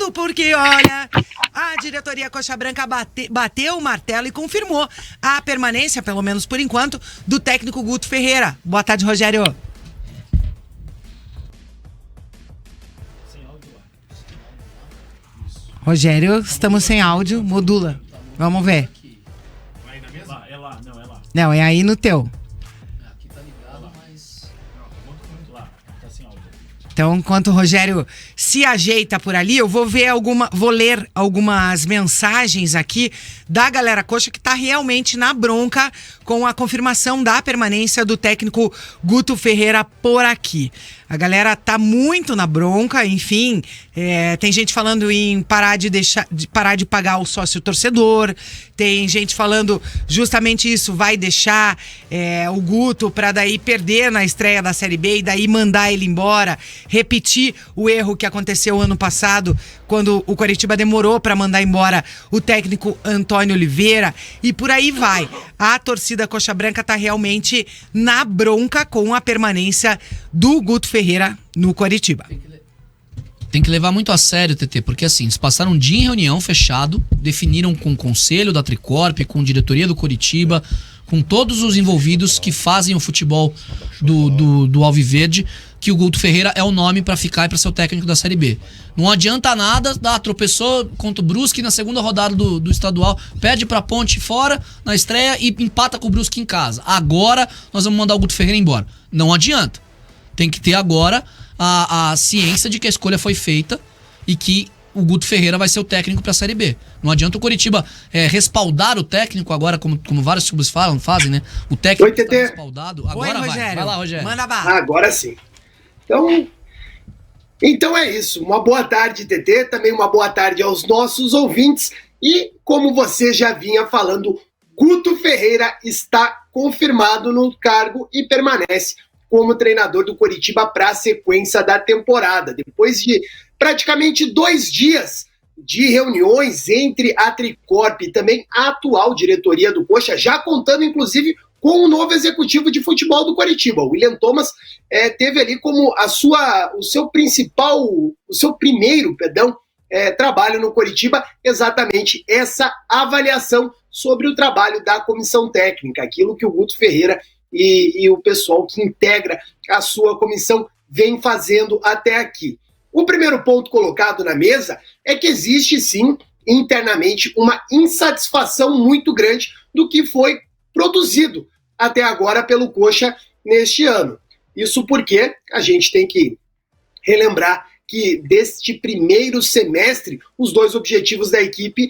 tudo porque, olha, a diretoria Coxa Branca bateu o martelo e confirmou a permanência, pelo menos por enquanto, do técnico Guto Ferreira. Boa tarde, Rogério. Rogério, estamos sem áudio, modula. Vamos ver. É lá, não, é lá. Não, é aí no teu. Aqui tá ligado, mas... Não, tá muito lá, tá sem áudio. Então, enquanto o Rogério se ajeita por ali, eu vou ler algumas mensagens aqui da galera coxa que tá realmente na bronca com a confirmação da permanência do técnico Guto Ferreira por aqui. A galera tá muito na bronca, enfim, tem gente falando em parar de pagar o sócio torcedor, tem gente falando justamente isso, vai deixar o Guto para daí perder na estreia da Série B e daí mandar ele embora, repetir o erro que aconteceu ano passado, quando o Coritiba demorou para mandar embora o técnico Antônio Oliveira, e por aí vai. A torcida Coxa Branca tá realmente na bronca com a permanência do Guto Ferreira no Coritiba. Tem que levar muito a sério, TT, porque assim, eles passaram um dia em reunião fechado, definiram com o conselho da Tricorp, com a diretoria do Coritiba, com todos os envolvidos que fazem o futebol do Alviverde, que o Guto Ferreira é o nome pra ficar e pra ser o técnico da Série B. Não adianta nada, tropeçou contra o Brusque na segunda rodada do estadual, perde pra Ponte fora na estreia e empata com o Brusque em casa. Agora nós vamos mandar o Guto Ferreira embora. Não adianta. Tem que ter agora a ciência de que a escolha foi feita e que o Guto Ferreira vai ser o técnico pra Série B. Não adianta o Coritiba respaldar o técnico agora, como vários clubes fazem, né? O técnico está respaldado. Agora vai lá, Rogério. Manda barra. Agora sim. Então é isso. Uma boa tarde, TT. Também uma boa tarde aos nossos ouvintes. E como você já vinha falando, Guto Ferreira está confirmado no cargo e permanece como treinador do Coritiba para a sequência da temporada. Depois de praticamente 2 dias de reuniões entre a Tricorp e também a atual diretoria do Coxa, já contando inclusive com o novo executivo de futebol do Coritiba. O William Thomas teve ali como o seu primeiro trabalho no Coritiba, exatamente essa avaliação sobre o trabalho da comissão técnica, aquilo que o Guto Ferreira e o pessoal que integra a sua comissão vem fazendo até aqui. O primeiro ponto colocado na mesa é que existe sim internamente uma insatisfação muito grande do que foi produzido até agora pelo Coxa neste ano. Isso porque a gente tem que relembrar que deste primeiro semestre, os 2 objetivos da equipe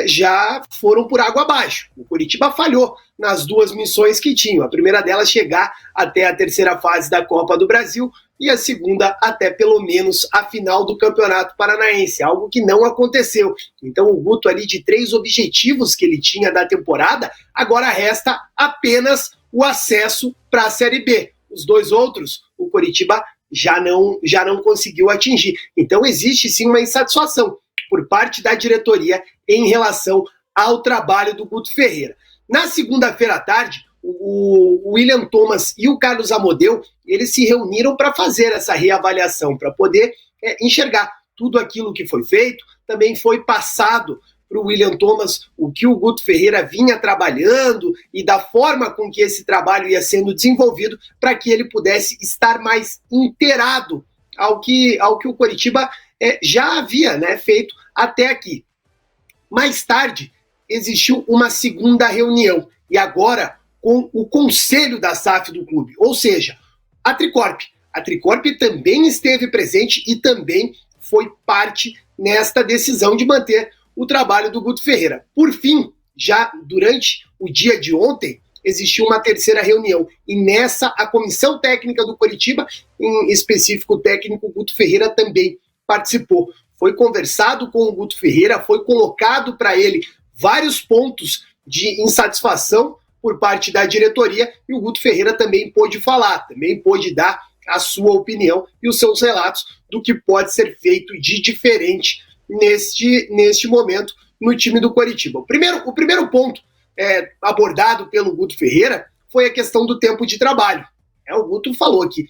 já foram por água abaixo. O Coritiba falhou nas 2 missões que tinham. A primeira delas, chegar até a 3ª fase da Copa do Brasil, e a segunda, até pelo menos a final do Campeonato Paranaense, algo que não aconteceu. Então o Guto ali, de 3 objetivos que ele tinha da temporada, agora resta apenas o acesso para a Série B. Os 2 outros, o Coritiba já não conseguiu atingir. Então existe sim uma insatisfação por parte da diretoria em relação ao trabalho do Guto Ferreira. Na segunda-feira à tarde, o William Thomas e o Carlos Amodeu, eles se reuniram para fazer essa reavaliação, para poder enxergar tudo aquilo que foi feito. Também foi passado para o William Thomas o que o Guto Ferreira vinha trabalhando e da forma com que esse trabalho ia sendo desenvolvido, para que ele pudesse estar mais inteirado ao que o Coritiba já havia feito até aqui. Mais tarde, existiu uma segunda reunião, e agora com o conselho da SAF do clube, ou seja, a Tricorp. A Tricorp também esteve presente e também foi parte nesta decisão de manter o trabalho do Guto Ferreira. Por fim, já durante o dia de ontem, existiu uma 3ª reunião, e nessa a comissão técnica do Coritiba, em específico o técnico Guto Ferreira, também participou. Foi conversado com o Guto Ferreira, foi colocado para ele vários pontos de insatisfação por parte da diretoria, e o Guto Ferreira também pôde falar, também pôde dar a sua opinião e os seus relatos do que pode ser feito de diferente neste momento no time do Coritiba. O primeiro ponto abordado pelo Guto Ferreira foi a questão do tempo de trabalho. O Guto falou que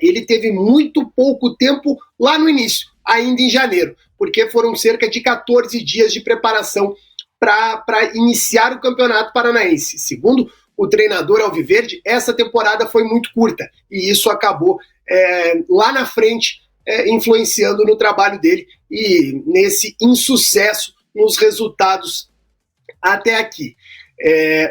ele teve muito pouco tempo lá no início, ainda em janeiro. porque foram cerca de 14 dias de preparação para iniciar o Campeonato Paranaense. Segundo o treinador alviverde, essa temporada foi muito curta e isso acabou lá na frente influenciando no trabalho dele e nesse insucesso nos resultados até aqui.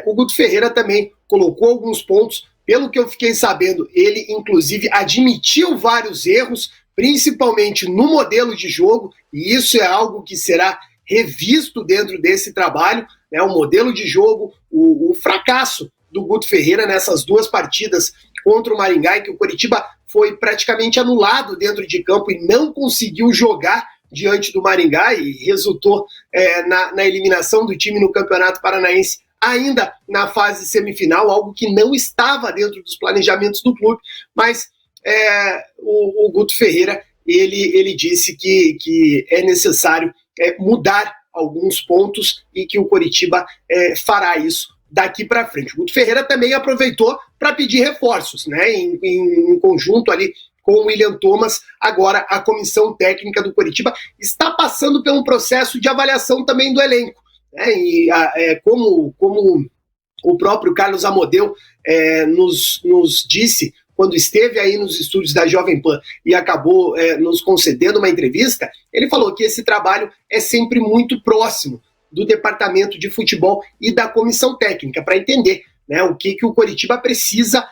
O Guto Ferreira também colocou alguns pontos, pelo que eu fiquei sabendo, ele inclusive admitiu vários erros, principalmente no modelo de jogo, e isso é algo que será revisto dentro desse trabalho, né? O modelo de jogo, o fracasso do Guto Ferreira nessas duas partidas contra o Maringá, em que o Coritiba foi praticamente anulado dentro de campo e não conseguiu jogar diante do Maringá e resultou na eliminação do time no Campeonato Paranaense, ainda na fase semifinal, algo que não estava dentro dos planejamentos do clube, mas o Guto Ferreira ele disse que é necessário mudar alguns pontos e que o Coritiba fará isso daqui para frente. O Guto Ferreira também aproveitou para pedir reforços, né, em conjunto ali com o William Thomas. Agora a comissão técnica do Coritiba está passando por um processo de avaliação também do elenco, né, e como o próprio Carlos Amodeu nos disse quando esteve aí nos estúdios da Jovem Pan e acabou nos concedendo uma entrevista, ele falou que esse trabalho é sempre muito próximo do departamento de futebol e da comissão técnica, para entender, né, o que o Coritiba precisa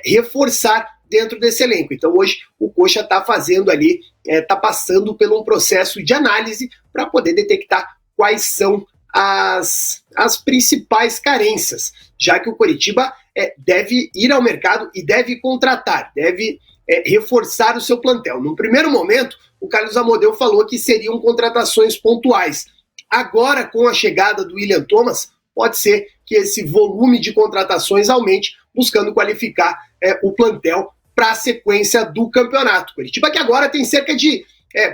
reforçar dentro desse elenco. Então hoje o Coxa está fazendo ali, está passando por um processo de análise para poder detectar quais são as principais carências, já que o Coritiba deve ir ao mercado e deve contratar, deve reforçar o seu plantel. No primeiro momento, o Carlos Amodeu falou que seriam contratações pontuais. Agora, com a chegada do William Thomas, pode ser que esse volume de contratações aumente, buscando qualificar o plantel para a sequência do campeonato. Coritiba que agora tem cerca de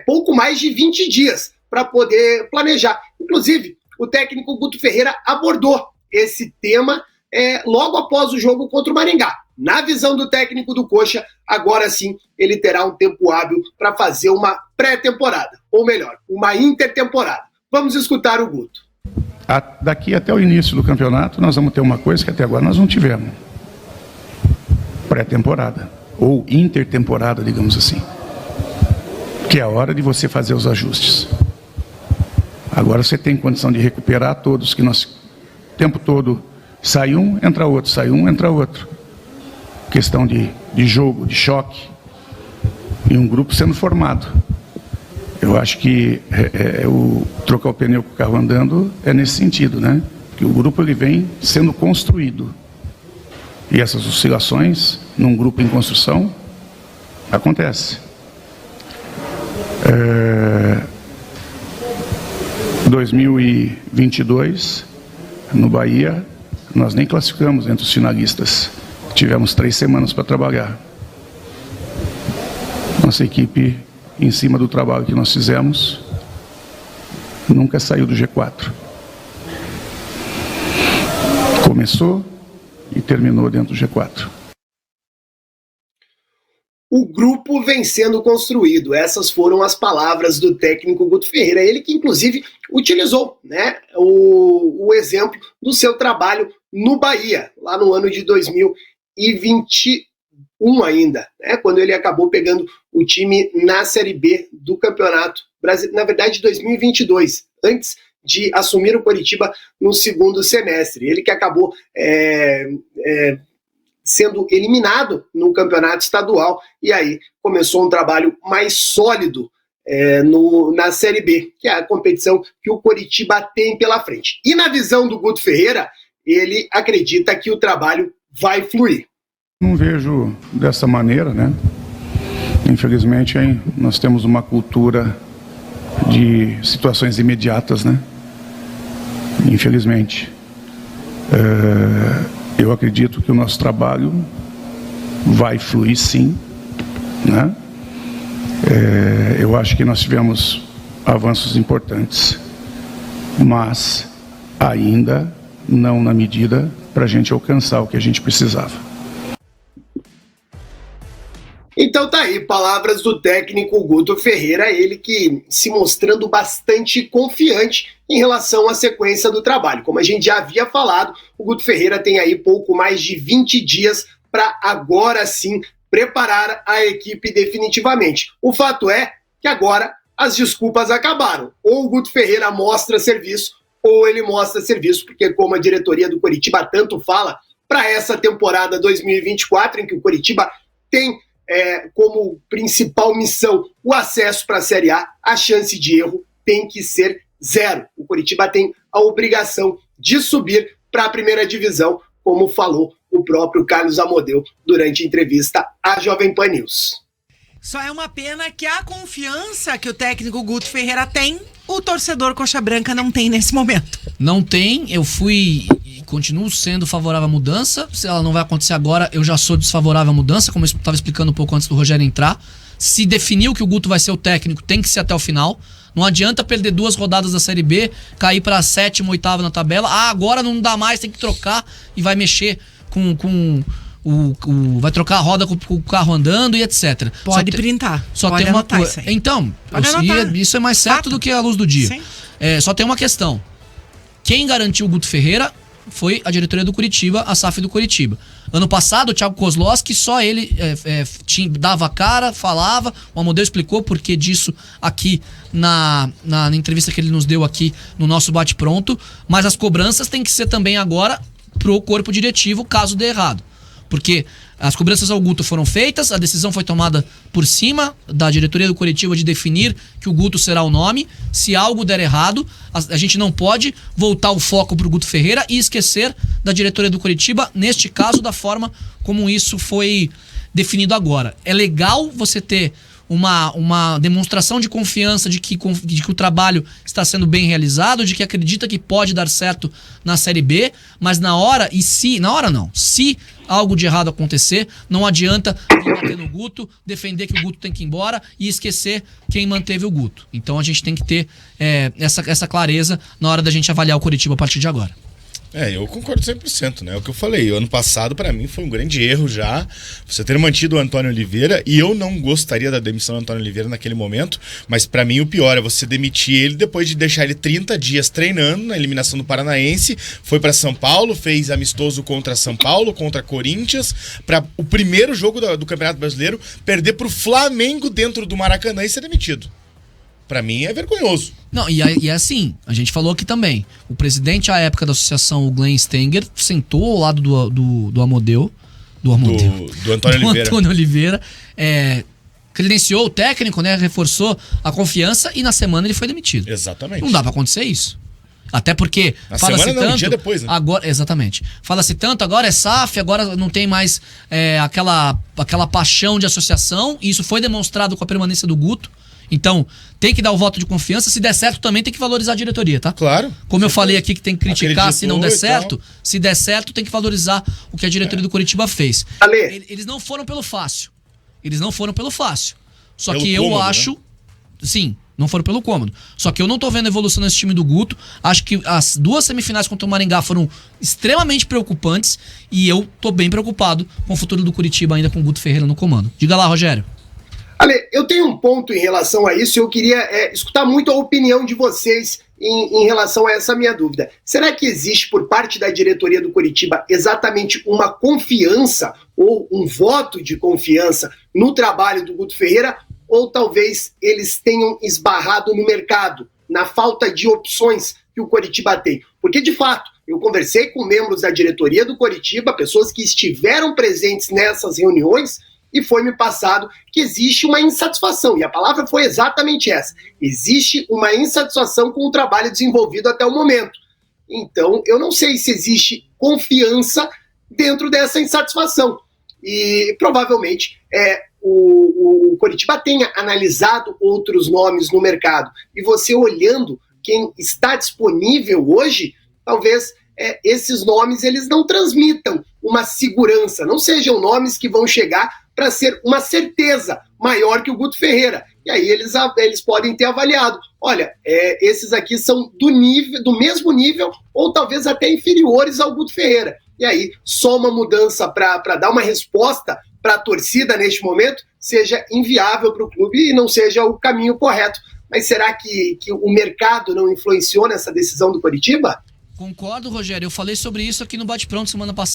pouco mais de 20 dias para poder planejar. Inclusive, o técnico Guto Ferreira abordou esse tema logo após o jogo contra o Maringá. Na visão do técnico do Coxa, agora sim ele terá um tempo hábil para fazer uma pré-temporada, ou melhor, uma intertemporada. Vamos escutar o Guto. Daqui até o início do campeonato, nós vamos ter uma coisa que até agora nós não tivemos. Pré-temporada, ou intertemporada, digamos assim. Que é a hora de você fazer os ajustes. Agora você tem condição de recuperar todos, que nós, o tempo todo, sai um, entra outro, sai um, entra outro. Questão de jogo, de choque, e um grupo sendo formado. Eu acho que o trocar o pneu com o carro andando é nesse sentido, né? Que o grupo ele vem sendo construído. E essas oscilações, num grupo em construção, acontece. 2022, no Bahia, nós nem classificamos entre os finalistas. Tivemos 3 semanas para trabalhar. Nossa equipe, em cima do trabalho que nós fizemos, nunca saiu do G4. Começou e terminou dentro do G4. O grupo vem sendo construído. Essas foram as palavras do técnico Guto Ferreira. Ele que, inclusive, utilizou, né, o exemplo do seu trabalho no Bahia, lá no ano de 2021 ainda, né, quando ele acabou pegando o time na Série B do Campeonato Brasileiro, na verdade 2022, antes de assumir o Coritiba no segundo semestre. Ele que acabou sendo eliminado no campeonato estadual e aí começou um trabalho mais sólido na Série B, que é a competição que o Coritiba tem pela frente. E na visão do Guto Ferreira, ele acredita que o trabalho vai fluir. Não vejo dessa maneira, né? Infelizmente, nós temos uma cultura de situações imediatas, né? Infelizmente. Eu acredito que o nosso trabalho vai fluir sim, né? Eu acho que nós tivemos avanços importantes, mas ainda não na medida para a gente alcançar o que a gente precisava. Então tá aí, palavras do técnico Guto Ferreira, ele que se mostrando bastante confiante em relação à sequência do trabalho. Como a gente já havia falado, o Guto Ferreira tem aí pouco mais de 20 dias para agora sim preparar a equipe definitivamente. O fato é que agora as desculpas acabaram. Ou o Guto Ferreira mostra serviço, ou ele mostra serviço, porque como a diretoria do Coritiba tanto fala, para essa temporada 2024, em que o Coritiba tem como principal missão o acesso para a Série A chance de erro tem que ser zero. O Coritiba tem a obrigação de subir para a primeira divisão, como falou o próprio Carlos Amodeu durante a entrevista à Jovem Pan News. Só é uma pena que a confiança que o técnico Guto Ferreira tem, o torcedor Coxa Branca não tem nesse momento. Não tem, eu fui e continuo sendo favorável à mudança. Se ela não vai acontecer agora, eu já sou desfavorável à mudança, como eu estava explicando um pouco antes do Rogério entrar. Se definiu que o Guto vai ser o técnico, tem que ser até o final. Não adianta perder 2 rodadas da Série B, cair para 7ª, 8ª na tabela. Agora não dá mais, tem que trocar e vai mexer vai trocar a roda com o carro andando e etc. Pode printar. Só pode tem uma anotar coisa. isso aí. Então, Pode isso é mais certo do que a luz do dia. Sim. Só tem uma questão. Quem garantiu o Guto Ferreira foi a diretoria do Curitiba, a SAF do Curitiba. Ano passado, o Thiago Kozlowski, só ele dava a cara, falava, o Amodeu explicou por que disso aqui na entrevista que ele nos deu aqui no nosso bate-pronto, mas as cobranças têm que ser também agora pro corpo diretivo, caso dê errado. Porque as cobranças ao Guto foram feitas, a decisão foi tomada por cima da diretoria do Coritiba de definir que o Guto será o nome. Se algo der errado, a gente não pode voltar o foco pro Guto Ferreira e esquecer da diretoria do Coritiba, neste caso, da forma como isso foi definido agora. É legal você ter uma demonstração de confiança de que o trabalho está sendo bem realizado, de que acredita que pode dar certo na Série B, mas se algo de errado acontecer, não adianta vir bater no Guto, defender que o Guto tem que ir embora e esquecer quem manteve o Guto. Então a gente tem que ter essa clareza na hora da gente avaliar o Coritiba a partir de agora. Eu concordo 100%, né? É o que eu falei, o ano passado para mim foi um grande erro já, você ter mantido o Antônio Oliveira, e eu não gostaria da demissão do Antônio Oliveira naquele momento, mas para mim o pior é você demitir ele depois de deixar ele 30 dias treinando na eliminação do Paranaense, foi para São Paulo, fez amistoso contra São Paulo, contra Corinthians, para o primeiro jogo do Campeonato Brasileiro, perder pro Flamengo dentro do Maracanã e ser demitido. Pra mim é vergonhoso. Não, e assim, a gente falou aqui também. O presidente à época da associação, o Glenn Stenger, sentou ao lado do Amodeu. Do Antônio Oliveira. Credenciou o técnico, né? Reforçou a confiança e na semana ele foi demitido. Exatamente. Não dá pra acontecer isso. Até porque na fala-se semana não, tanto, um dia depois, né? Agora, exatamente. Fala-se tanto, agora é SAF, agora não tem mais aquela paixão de associação, e isso foi demonstrado com a permanência do Guto. Então, tem que dar o voto de confiança. Se der certo, também tem que valorizar a diretoria, tá? Claro. Como eu falei aqui que tem que criticar se não der certo, então. se der certo, tem que valorizar o que a diretoria do Coritiba fez. Eles não foram pelo fácil. Só pelo que eu cômodo, acho... Né? Sim, não foram pelo cômodo. Só que eu não tô vendo evolução nesse time do Guto. Acho que as 2 semifinais contra o Maringá foram extremamente preocupantes. E eu tô bem preocupado com o futuro do Coritiba ainda com o Guto Ferreira no comando. Diga lá, Rogério. Ale, eu tenho um ponto em relação a isso e eu queria escutar muito a opinião de vocês em relação a essa minha dúvida. Será que existe por parte da diretoria do Coritiba exatamente uma confiança ou um voto de confiança no trabalho do Guto Ferreira, ou talvez eles tenham esbarrado no mercado, na falta de opções que o Coritiba tem? Porque, de fato, eu conversei com membros da diretoria do Coritiba, pessoas que estiveram presentes nessas reuniões, e foi me passado que existe uma insatisfação, e a palavra foi exatamente essa. Existe uma insatisfação com o trabalho desenvolvido até o momento. Então, eu não sei se existe confiança dentro dessa insatisfação. E provavelmente o Coritiba tenha analisado outros nomes no mercado. E você olhando quem está disponível hoje, talvez esses nomes eles não transmitam uma segurança, não sejam nomes que vão chegar para ser uma certeza maior que o Guto Ferreira. E aí eles podem ter avaliado, olha, esses aqui são do mesmo nível ou talvez até inferiores ao Guto Ferreira. E aí só uma mudança para dar uma resposta para a torcida neste momento seja inviável para o clube e não seja o caminho correto. Mas será que o mercado não influenciou nessa decisão do Coritiba? Concordo, Rogério. Eu falei sobre isso aqui no Bate Pronto semana passada.